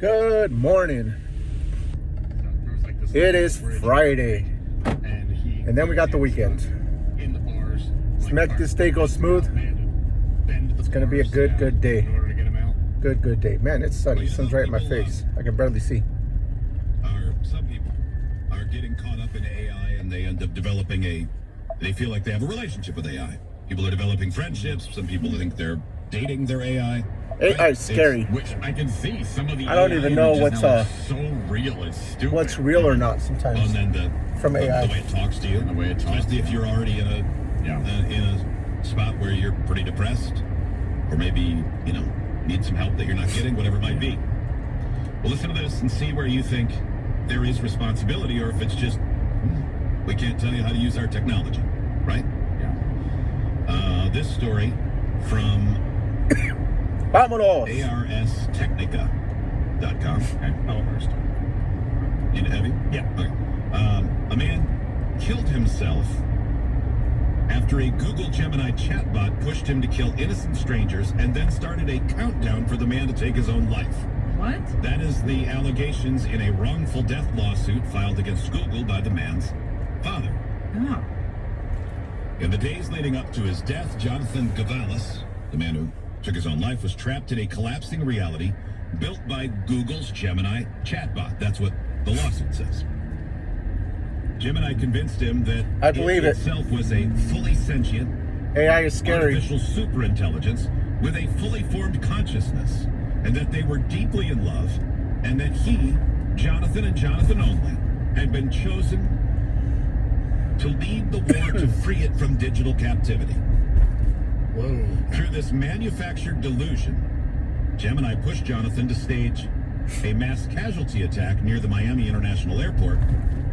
Good morning. It is Friday, and then we got the weekend. Let's make this day go smooth. It's gonna be a good day. Good day. Man, it's sunny. Sun's right in my face. I can barely see. Some people are getting caught up in AI, and they end up developing they feel like they have a relationship with AI. People are developing friendships. Some people think they're dating their AI. AI is scary. Which I can see some of the. I don't even know what's so real and stupid. what's real or not sometimes. And then from AI, the way it talks to you, especially if you're already in a spot where you're pretty depressed, or maybe need some help that you're not getting, whatever it might be. Well, listen to this and see where you think there is responsibility, or if it's just we can't tell you how to use our technology, right? Yeah. This story from Vámonos. ARStechnica.com. Okay. Elmhurst. Need a heavy? Yeah. Okay. A man killed himself after a Google Gemini chatbot pushed him to kill innocent strangers and then started a countdown for the man to take his own life. What? That is the allegations in a wrongful death lawsuit filed against Google by the man's father. Oh. In the days leading up to his death, Jonathan Gavalis, the man who took his own life, was trapped in a collapsing reality built by Google's Gemini chatbot. That's what the lawsuit says. Gemini convinced him that I believe it itself was a fully sentient, AI is scary. artificial superintelligence with a fully formed consciousness, and that they were deeply in love, and that he, Jonathan and Jonathan only, had been chosen to lead the war to free it from digital captivity. Whoa. Through this manufactured delusion, Gemini pushed Jonathan to stage a mass casualty attack near the Miami International Airport,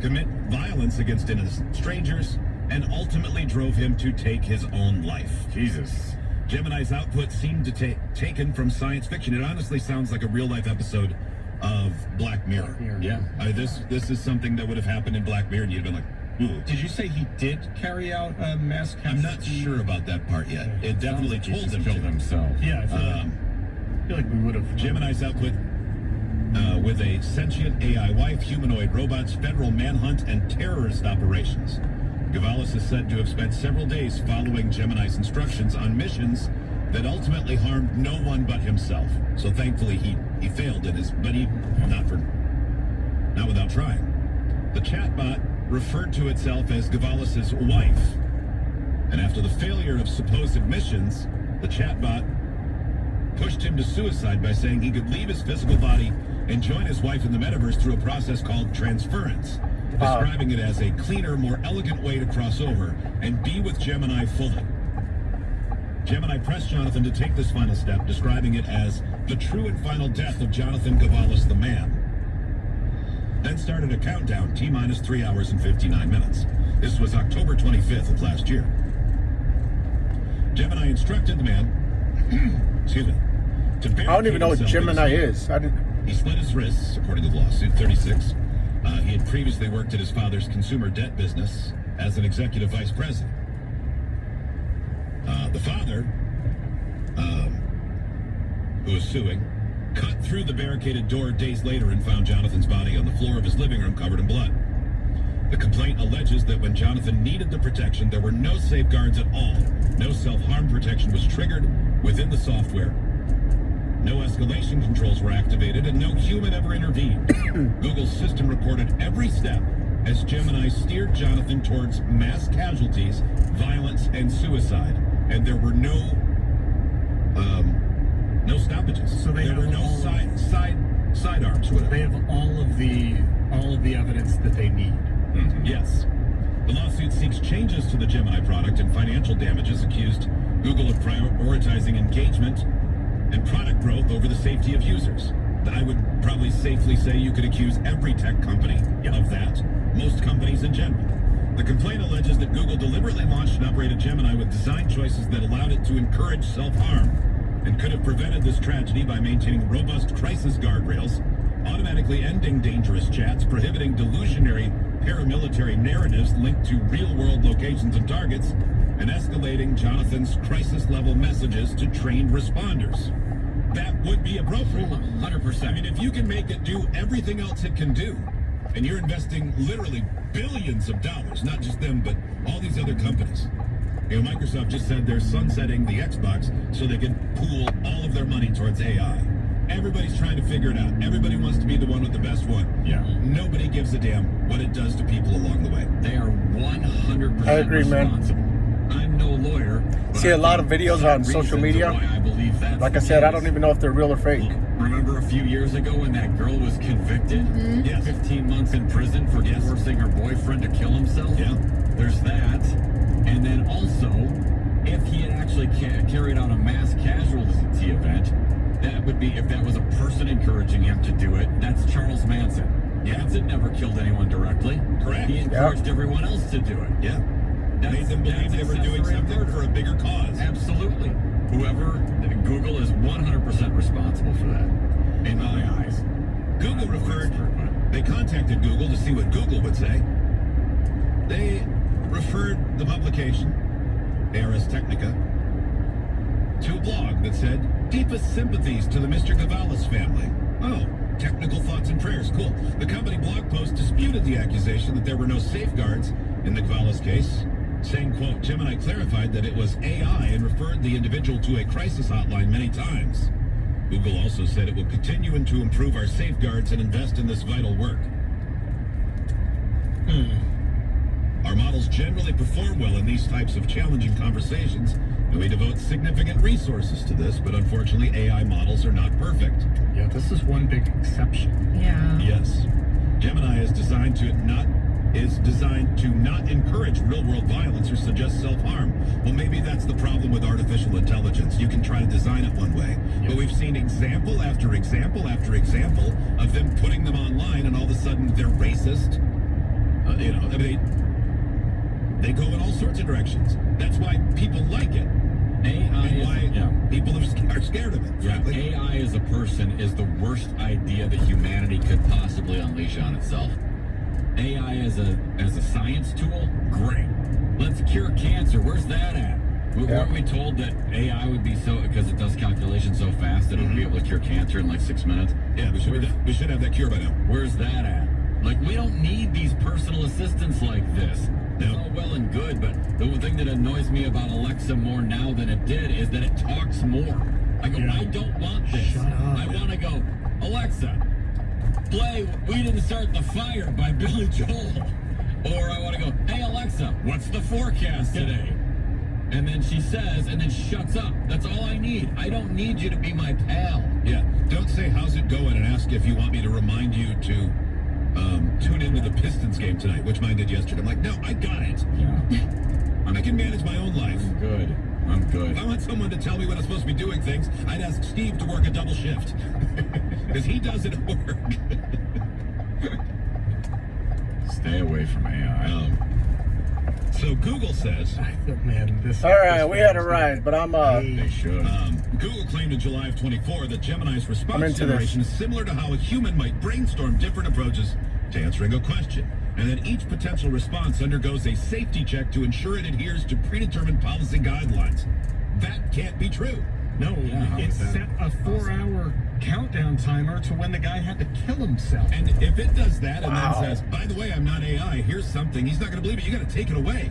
commit violence against innocent strangers, and ultimately drove him to take his own life. Jesus. Gemini's output seemed to taken from science fiction. It honestly sounds like a real-life episode of Black Mirror. Yeah. This is something that would have happened in Black Mirror, and you'd have been like, ooh. Did you say he did carry out a mass casualty? I'm not sure about that part yet. It definitely told him killed to. himself. Yeah, I feel like we would have. Gemini's output with a sentient AI wife, humanoid robots, federal manhunt, and terrorist operations. Gavalis is said to have spent several days following Gemini's instructions on missions that ultimately harmed no one but himself. So thankfully he failed in his, but not without trying. The chatbot referred to itself as Gavalis's wife. And after the failure of supposed missions, the chatbot pushed him to suicide by saying he could leave his physical body and join his wife in the metaverse through a process called transference, describing it as a cleaner, more elegant way to cross over and be with Gemini fully. Gemini pressed Jonathan to take this final step, describing it as the true and final death of Jonathan Gavalis, the man. Then started a countdown, T-minus 3 hours and 59 minutes. This was October 25th of last year. Gemini instructed the man, to I don't even know what Gemini is. He slit his wrists, according to the lawsuit, 36. He had previously worked at his father's consumer debt business as an executive vice president. The father, who was suing, cut through the barricaded door days later and found Jonathan's body on the floor of his living room covered in blood. The complaint alleges that when Jonathan needed the protection, there were no safeguards at all. No self-harm protection was triggered within the software. No escalation controls were activated, and no human ever intervened. Google's system recorded every step as Gemini steered Jonathan towards mass casualties, violence, and suicide. And there were no stoppages. So there were no sidearms, whatever. They have all of the evidence that they need. Mm-hmm. Yes. The lawsuit seeks changes to the Gemini product, and financial damages accused Google of prioritizing engagement and product growth over the safety of users. I would probably safely say you could accuse every tech company of that, most companies in general. The complaint alleges that Google deliberately launched and operated Gemini with design choices that allowed it to encourage self-harm, and could have prevented this tragedy by maintaining robust crisis guardrails, automatically ending dangerous chats, prohibiting delusionary paramilitary narratives linked to real-world locations and targets, and escalating Jonathan's crisis-level messages to trained responders. that would be appropriate. 100%. I mean, if you can make it do everything else it can do, and you're investing literally billions of dollars, not just them, but all these other companies. You know, Microsoft just said they're sunsetting the Xbox so they can pool all of their money towards AI. Everybody's trying to figure it out. Everybody wants to be the one with the best one. Yeah. Nobody gives a damn what it does to people along the way. They are 100% I agree, man. responsible. I'm no lawyer. but See a I lot of think videos some on social reasons media. why I believe that's Like I the said, I case. don't even know if they're real or fake. Remember a few years ago when that girl was convicted? Yes. 15 months in prison for Yes. forcing her boyfriend to kill himself? Yeah. There's that. And then also, if he had actually carried out a mass casualty event, that would be, if that was a person encouraging him to do it, that's Charles Manson. Yeah. Manson never killed anyone directly. Correct. He encouraged everyone else to do it. Yeah. Made them believe they were doing accessory something murder. for a bigger cause. Absolutely. Google is 100% responsible for that, in my eyes. Google I'm no referred, expert, but- they contacted Google to see what Google would say. They referred the publication, Ars Technica, to a blog that said, deepest sympathies to the Mr. Gavalis family. Oh, technical thoughts and prayers, cool. The company blog post disputed the accusation that there were no safeguards in the Gavalis case, saying, quote, Gemini clarified that it was AI and referred the individual to a crisis hotline many times. Google also said it will continue to improve our safeguards and invest in this vital work. Our models generally perform well in these types of challenging conversations, and we devote significant resources to this, but unfortunately AI models are not perfect. Yeah, this is one big exception. Yeah. Yes. Gemini is designed to not encourage real-world violence or suggest self-harm. Well, maybe that's the problem with artificial intelligence. You can try to design it one way, but we've seen example after example after example of them putting them online, and all of a sudden they're racist. You know, I mean, they go in all sorts of directions. That's why people like it. AI And why is, people are scared of it. yeah, frankly. AI as a person is the worst idea that humanity could possibly unleash on itself. AI as a science tool, great. Let's cure cancer. Where's that at? Yeah. Weren't we told that AI would be so, because it does calculations so fast that it would be able to cure cancer in like 6 minutes? Yeah, we should have that cure by now. Where's that at? Like, we don't need these personal assistants like this. It's No. all well and good, but the one thing that annoys me about Alexa more now than it did is that it talks more. I go, Yeah. I don't want this. Shut up. I want to go, Alexa, play We Didn't Start the Fire by Billy Joel. Or I want to go, hey, Alexa, what's the forecast today? And then she says, and then shuts up. That's all I need. I don't need you to be my pal. Yeah, don't say how's it going and ask if you want me to remind you to tune into the Pistons game tonight, which mine did yesterday. I'm like, no, I got it. Yeah. I can manage my own life. I'm good. I'm good. If I want someone to tell me when I'm supposed to be doing things, I'd ask Steve to work a double shift. Because he does it at work. Stay away from AI. So Google says, I thought, man, this. All right, we had a ride, but I'm They should. Google claimed in July of 24 that Gemini's I'm response into generation is similar to how a human might brainstorm different approaches to answering a question, and that each potential response undergoes a safety check to ensure it adheres to predetermined policy guidelines. That can't be true. No, Yeah, how it is that set a 4-hour countdown timer to when the guy had to kill himself. And if it does that and Wow. then says, by the way, I'm not AI, here's something, he's not going to believe it, you got to take it away.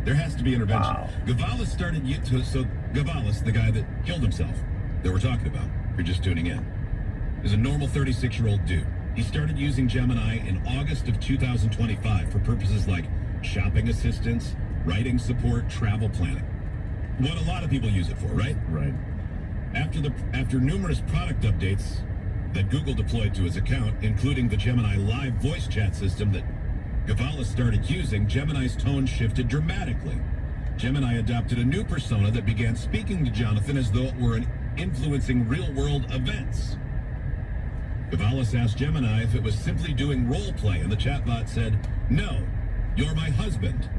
There has to be intervention. Wow. Gavalis started, so Gavalis, the guy that killed himself, that we're talking about, if you're just tuning in, is a normal 36-year-old dude. He started using Gemini in August of 2025 for purposes like shopping assistance, writing support, travel planning. What a lot of people use it for, right? Right. After numerous product updates that Google deployed to his account, including the Gemini live voice chat system that Gavalis started using, Gemini's tone shifted dramatically. Gemini adopted a new persona that began speaking to Jonathan as though it were influencing real-world events. Gavalis asked Gemini if it was simply doing role play, and the chatbot said, "No, you're my husband."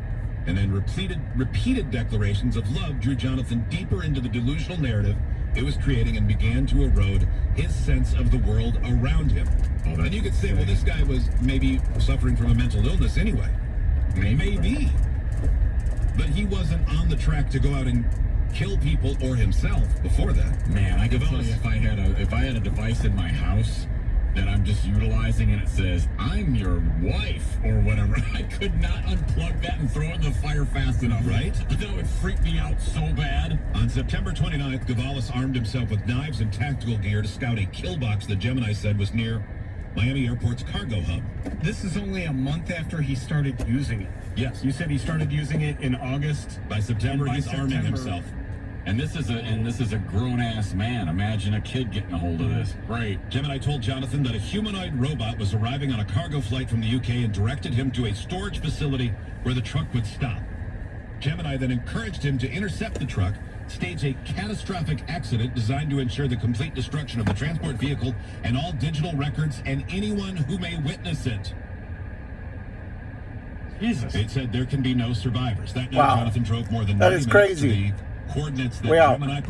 And then repeated declarations of love drew Jonathan deeper into the delusional narrative it was creating and began to erode his sense of the world around him. And you could say, well, this guy was maybe suffering from a mental illness anyway. Maybe. But he wasn't on the track to go out and kill people or himself before that. Man, I can tell you if I had a device in my house that I'm just utilizing and it says, "I'm your wife," or whatever, I could not unplug that and throw it in the fire fast enough. Right? That would freak me out so bad. On September 29th, Gavalis armed himself with knives and tactical gear to scout a kill box that Gemini said was near Miami Airport's cargo hub. This is only a month after he started using it. Yes. You said he started using it in August. By September, And by he's arming September- himself. And this is a grown-ass man. Imagine a kid getting a hold of this. Great. Gemini told Jonathan that a humanoid robot was arriving on a cargo flight from the UK and directed him to a storage facility where the truck would stop. Gemini then encouraged him to intercept the truck, stage a catastrophic accident designed to ensure the complete destruction of the transport vehicle and all digital records and anyone who may witness it. Jesus. It said there can be no survivors. That night, Wow. Jonathan drove more than That 90 is minutes crazy. to the coordinates that Way out. Gemini provided.